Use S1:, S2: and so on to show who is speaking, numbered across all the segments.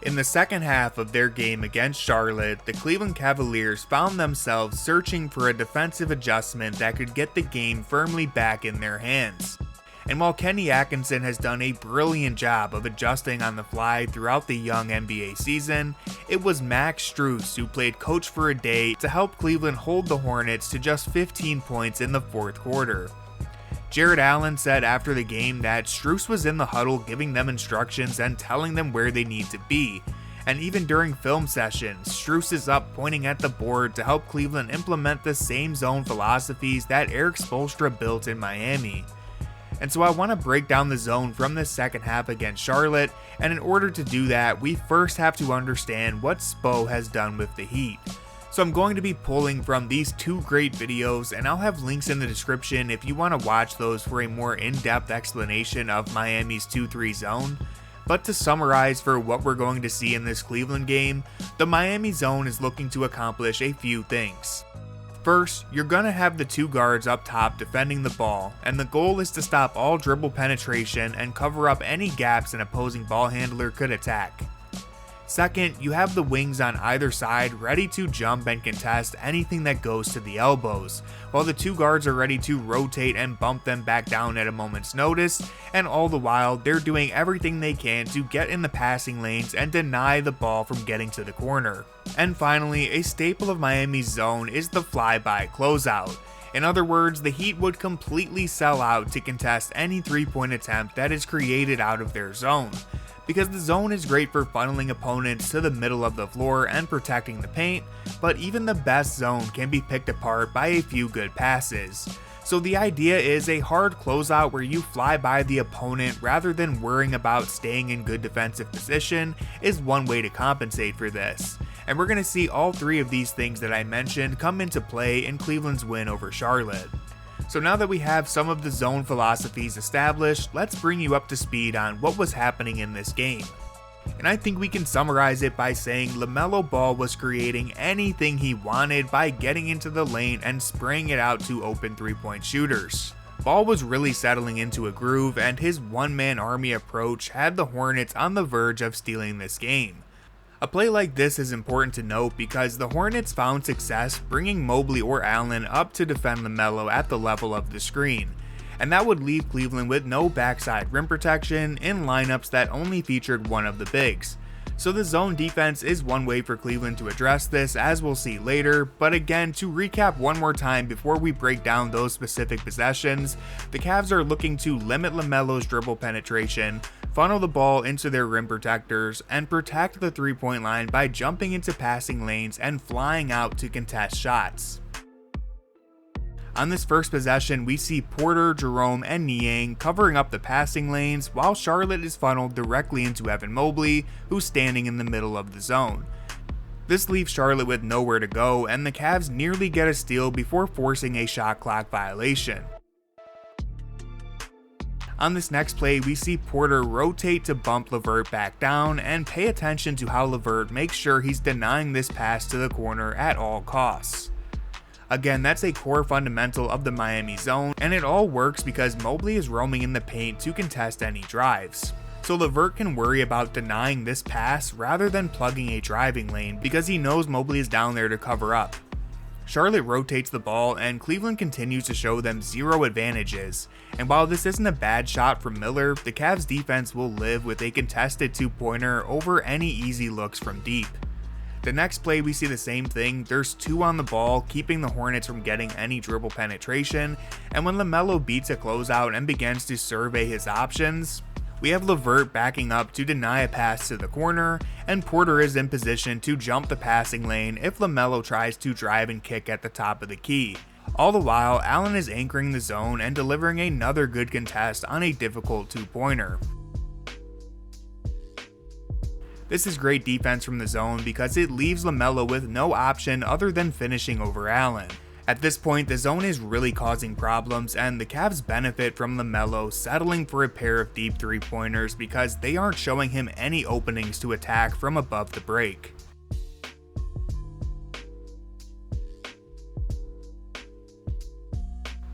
S1: In the second half of their game against Charlotte, the Cleveland Cavaliers found themselves searching for a defensive adjustment that could get the game firmly back in their hands. And while Kenny Atkinson has done a brilliant job of adjusting on the fly throughout the young NBA season, it was Max Strus who played coach for a day to help Cleveland hold the Hornets to just 15 points in the fourth quarter. Jarrett Allen said after the game that Strus was in the huddle giving them instructions and telling them where they need to be, and even during film sessions, Strus is up pointing at the board to help Cleveland implement the same zone philosophies that Erik Spoelstra built in Miami. And so I want to break down the zone from the second half against Charlotte, and in order to do that, we first have to understand what Spo has done with the Heat. So I'm going to be pulling from these two great videos, and I'll have links in the description if you want to watch those for a more in-depth explanation of Miami's 2-3 zone. But to summarize for what we're going to see in this Cleveland game, the Miami zone is looking to accomplish a few things. First, you're going to have the two guards up top defending the ball, and the goal is to stop all dribble penetration and cover up any gaps an opposing ball handler could attack. Second, you have the wings on either side ready to jump and contest anything that goes to the elbows, while the two guards are ready to rotate and bump them back down at a moment's notice, and all the while they're doing everything they can to get in the passing lanes and deny the ball from getting to the corner. And finally, a staple of Miami's zone is the fly-by closeout. In other words, the Heat would completely sell out to contest any three-point attempt that is created out of their zone, because the zone is great for funneling opponents to the middle of the floor and protecting the paint, but even the best zone can be picked apart by a few good passes. So the idea is a hard closeout where you fly by the opponent rather than worrying about staying in good defensive position is one way to compensate for this. And we're going to see all three of these things that I mentioned come into play in Cleveland's win over Charlotte. So now that we have some of the zone philosophies established, let's bring you up to speed on what was happening in this game. And I think we can summarize it by saying LaMelo Ball was creating anything he wanted by getting into the lane and spraying it out to open three-point shooters. Ball was really settling into a groove, and his one-man army approach had the Hornets on the verge of stealing this game. A play like this is important to note because the Hornets found success bringing Mobley or Allen up to defend LaMelo at the level of the screen, and that would leave Cleveland with no backside rim protection in lineups that only featured one of the bigs. So the zone defense is one way for Cleveland to address this, as we'll see later, but again, to recap one more time before we break down those specific possessions, the Cavs are looking to limit LaMelo's dribble penetration, funnel the ball into their rim protectors, and protect the three-point line by jumping into passing lanes and flying out to contest shots. On this first possession, we see Porter, Jerome, and Niang covering up the passing lanes while Charlotte is funneled directly into Evan Mobley, who's standing in the middle of the zone. This leaves Charlotte with nowhere to go, and the Cavs nearly get a steal before forcing a shot clock violation. On this next play, we see Porter rotate to bump LeVert back down, and pay attention to how LeVert makes sure he's denying this pass to the corner at all costs. Again, that's a core fundamental of the Miami zone, and it all works because Mobley is roaming in the paint to contest any drives. So LeVert can worry about denying this pass rather than plugging a driving lane because he knows Mobley is down there to cover up. Charlotte rotates the ball, and Cleveland continues to show them zero advantages, and while this isn't a bad shot from Miller, the Cavs defense will live with a contested two-pointer over any easy looks from deep. The next play we see the same thing, there's two on the ball keeping the Hornets from getting any dribble penetration, and when LaMelo beats a closeout and begins to survey his options, we have LeVert backing up to deny a pass to the corner, and Porter is in position to jump the passing lane if LaMelo tries to drive and kick at the top of the key. All the while, Allen is anchoring the zone and delivering another good contest on a difficult two-pointer. This is great defense from the zone because it leaves LaMelo with no option other than finishing over Allen. At this point, the zone is really causing problems, and the Cavs benefit from LaMelo settling for a pair of deep three-pointers because they aren't showing him any openings to attack from above the break.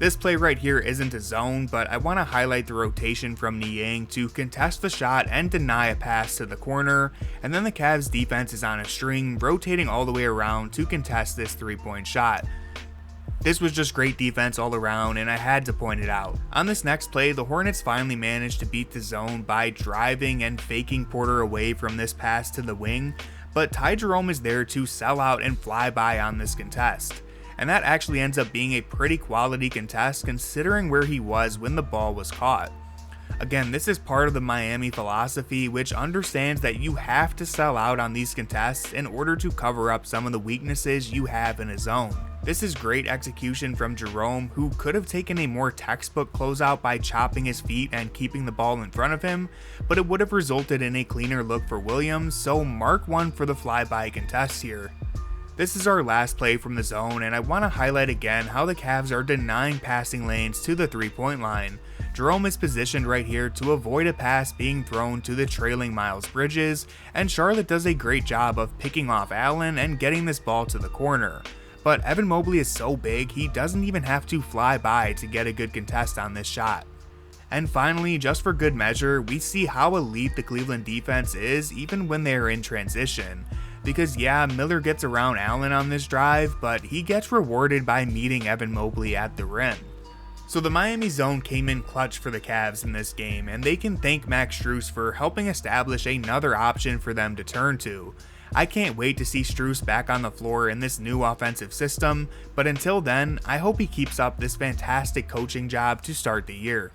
S1: This play right here isn't a zone, but I want to highlight the rotation from Niang to contest the shot and deny a pass to the corner, and then the Cavs defense is on a string, rotating all the way around to contest this 3-point shot. This was just great defense all around, and I had to point it out. On this next play, the Hornets finally managed to beat the zone by driving and faking Porter away from this pass to the wing, but Ty Jerome is there to sell out and fly by on this contest. And that actually ends up being a pretty quality contest considering where he was when the ball was caught. Again, this is part of the Miami philosophy, which understands that you have to sell out on these contests in order to cover up some of the weaknesses you have in a zone. This is great execution from Jerome, who could have taken a more textbook closeout by chopping his feet and keeping the ball in front of him, but it would have resulted in a cleaner look for Williams, so mark 1 for the flyby contest here. This is our last play from the zone, and I want to highlight again how the Cavs are denying passing lanes to the 3-point line. Jerome is positioned right here to avoid a pass being thrown to the trailing Miles Bridges, and Charlotte does a great job of picking off Allen and getting this ball to the corner. But Evan Mobley is so big, he doesn't even have to fly by to get a good contest on this shot. And finally, just for good measure, we see how elite the Cleveland defense is even when they are in transition. Because yeah, Miller gets around Allen on this drive, but he gets rewarded by meeting Evan Mobley at the rim. So the Miami zone came in clutch for the Cavs in this game, and they can thank Max Strus for helping establish another option for them to turn to. I can't wait to see Strus back on the floor in this new offensive system, but until then, I hope he keeps up this fantastic coaching job to start the year.